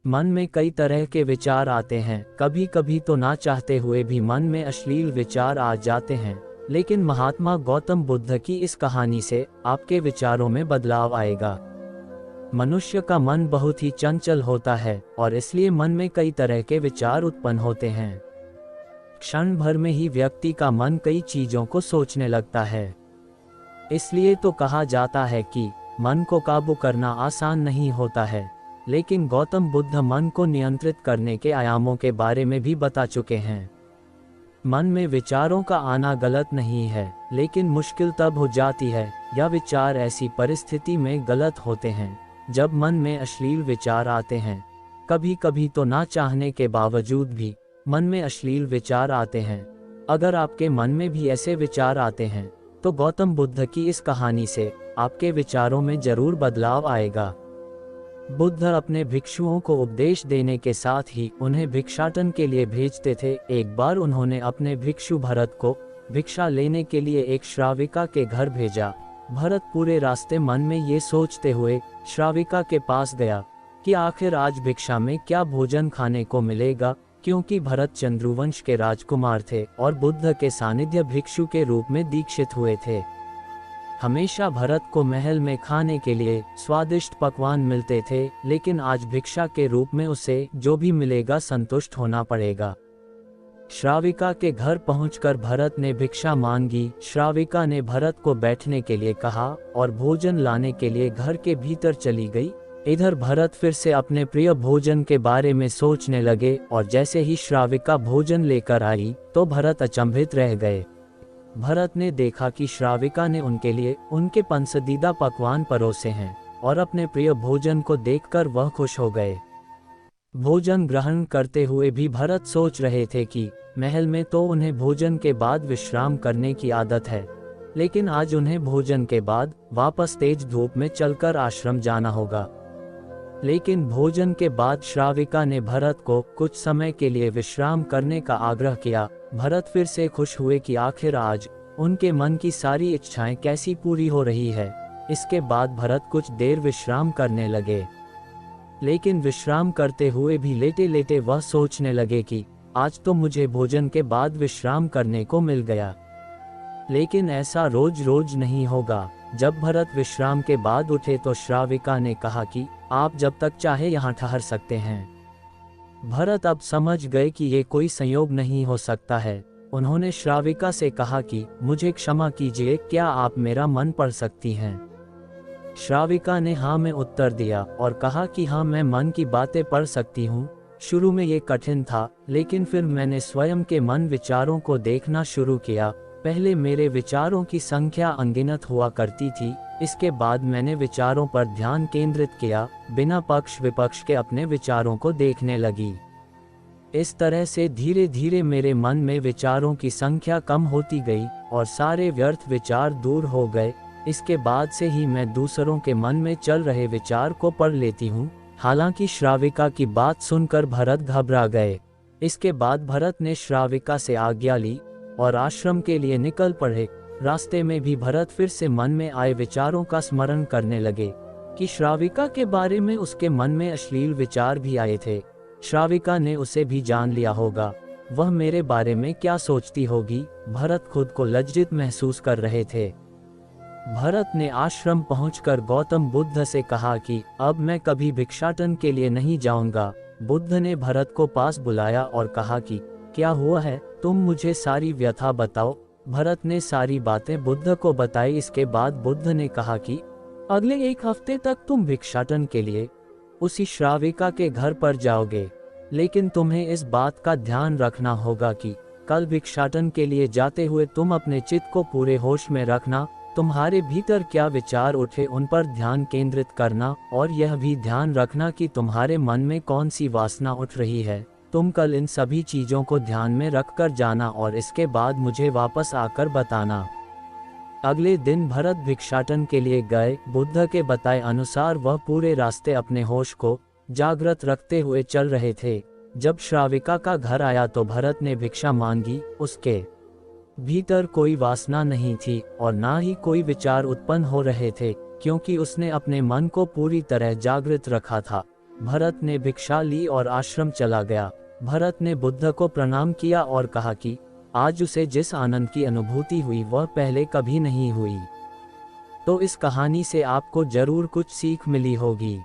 मन में कई तरह के विचार आते हैं, कभी कभी तो ना चाहते हुए भी मन में अश्लील विचार आ जाते हैं। लेकिन महात्मा गौतम बुद्ध की इस कहानी से आपके विचारों में बदलाव आएगा। मनुष्य का मन बहुत ही चंचल होता है और इसलिए मन में कई तरह के विचार उत्पन्न होते हैं। क्षण भर में ही व्यक्ति का मन कई चीजों को सोचने लगता है। इसलिए तो कहा जाता है कि मन को काबू करना आसान नहीं होता है। लेकिन गौतम बुद्ध मन को नियंत्रित करने के आयामों के बारे में भी बता चुके हैं। मन में विचारों का आना गलत नहीं है, लेकिन मुश्किल तब हो जाती है या विचार ऐसी परिस्थिति में गलत होते हैं जब मन में अश्लील विचार आते हैं। कभी कभी तो ना चाहने के बावजूद भी मन में अश्लील विचार आते हैं। अगर आपके मन में भी ऐसे विचार आते हैं तो गौतम बुद्ध की इस कहानी से आपके विचारों में जरूर बदलाव आएगा। बुद्ध अपने भिक्षुओं को उपदेश देने के साथ ही उन्हें भिक्षाटन के लिए भेजते थे। एक बार उन्होंने अपने भिक्षु भरत को भिक्षा लेने के लिए एक श्राविका के घर भेजा। भरत पूरे रास्ते मन में ये सोचते हुए श्राविका के पास गया कि आखिर आज भिक्षा में क्या भोजन खाने को मिलेगा, क्योंकि भरत चंद्रवंश के राजकुमार थे और बुद्ध के सानिध्य भिक्षु के रूप में दीक्षित हुए थे। हमेशा भरत को महल में खाने के लिए स्वादिष्ट पकवान मिलते थे, लेकिन आज भिक्षा के रूप में उसे जो भी मिलेगा संतुष्ट होना पड़ेगा। श्राविका के घर पहुंचकर भरत ने भिक्षा मांगी। श्राविका ने भरत को बैठने के लिए कहा और भोजन लाने के लिए घर के भीतर चली गई। इधर भरत फिर से अपने प्रिय भोजन के बारे में सोचने लगे और जैसे ही श्राविका भोजन लेकर आई तो भरत अचंभित रह गए। भरत ने देखा कि श्राविका ने उनके लिए उनके पसंदीदा पकवान परोसे हैं और अपने प्रिय भोजन को देखकर वह खुश हो गए। भोजन ग्रहण करते हुए भी भरत सोच रहे थे कि महल में तो उन्हें भोजन के बाद विश्राम करने की आदत है, लेकिन आज उन्हें भोजन के बाद वापस तेज धूप में चलकर आश्रम जाना होगा। लेकिन भोजन के बाद श्राविका ने भरत को कुछ समय के लिए विश्राम करने का आग्रह किया। भरत फिर से खुश हुए कि आखिर आज उनके मन की सारी इच्छाएं कैसी पूरी हो रही है। इसके बाद भरत कुछ देर विश्राम करने लगे, लेकिन विश्राम करते हुए भी लेटे लेटे वह सोचने लगे कि आज तो मुझे भोजन के बाद विश्राम करने को मिल गया, लेकिन ऐसा रोज रोज नहीं होगा। जब भरत विश्राम के बाद उठे तो श्राविका ने कहा कि आप जब तक चाहे यहाँ ठहर सकते हैं। भरत अब समझ गए कि ये कोई संयोग नहीं हो सकता है। उन्होंने श्राविका से कहा कि मुझे क्षमा कीजिए, क्या आप मेरा मन पढ़ सकती हैं? श्राविका ने हाँ में उत्तर दिया और कहा कि हाँ, मैं मन की बातें पढ़ सकती हूँ। शुरू में ये कठिन था, लेकिन फिर मैंने स्वयं के मन विचारों को देखना शुरू किया। पहले मेरे विचारों की संख्या अनगिनत हुआ करती थी, इसके बाद मैंने विचारों पर ध्यान केंद्रित किया, बिना पक्ष विपक्ष के अपने विचारों को देखने लगी। इस तरह से धीरे धीरे मेरे मन में विचारों की संख्या कम होती गई और सारे व्यर्थ विचार दूर हो गए। इसके बाद से ही मैं दूसरों के मन में चल रहे विचार को पढ़ लेती हूँ। हालांकि श्राविका की बात सुनकर भरत घबरा गए। इसके बाद भरत ने श्राविका से आज्ञा ली और आश्रम के लिए निकल पड़े। रास्ते में भी भरत फिर से मन में आए विचारों का स्मरण करने लगे कि श्राविका के बारे में उसके मन में अश्लील विचार भी आए थे। श्राविका ने उसे भी जान लिया होगा, वह मेरे बारे में क्या सोचती होगी। भरत खुद को लज्जित महसूस कर रहे थे। भरत ने आश्रम पहुंचकर गौतम बुद्ध से कहा कि अब मैं कभी भिक्षाटन के लिए नहीं जाऊंगा। बुद्ध ने भरत को पास बुलाया और कहा कि क्या हुआ है, तुम मुझे सारी व्यथा बताओ। भरत ने सारी बातें बुद्ध को बताई। इसके बाद बुद्ध ने कहा कि अगले 1 हफ्ते तक तुम भिक्षाटन के लिए उसी श्राविका के घर पर जाओगे, लेकिन तुम्हें इस बात का ध्यान रखना होगा कि कल भिक्षाटन के लिए जाते हुए तुम अपने चित्त को पूरे होश में रखना। तुम्हारे भीतर क्या विचार उठे उन पर ध्यान केंद्रित करना और यह भी ध्यान रखना कि तुम्हारे मन में कौन सी वासना उठ रही है। तुम कल इन सभी चीजों को ध्यान में रखकर जाना और इसके बाद मुझे वापस आकर बताना। अगले दिन भरत भिक्षाटन के लिए गए। बुद्ध के बताए अनुसार वह पूरे रास्ते अपने होश को जागृत रखते हुए चल रहे थे। जब श्राविका का घर आया तो भरत ने भिक्षा मांगी। उसके भीतर कोई वासना नहीं थी और ना ही कोई विचार उत्पन्न हो रहे थे, क्योंकि उसने अपने मन को पूरी तरह जागृत रखा था। भरत ने भिक्षा ली और आश्रम चला गया। भरत ने बुद्ध को प्रणाम किया और कहा कि आज उसे जिस आनंद की अनुभूति हुई वह पहले कभी नहीं हुई। तो इस कहानी से आपको जरूर कुछ सीख मिली होगी।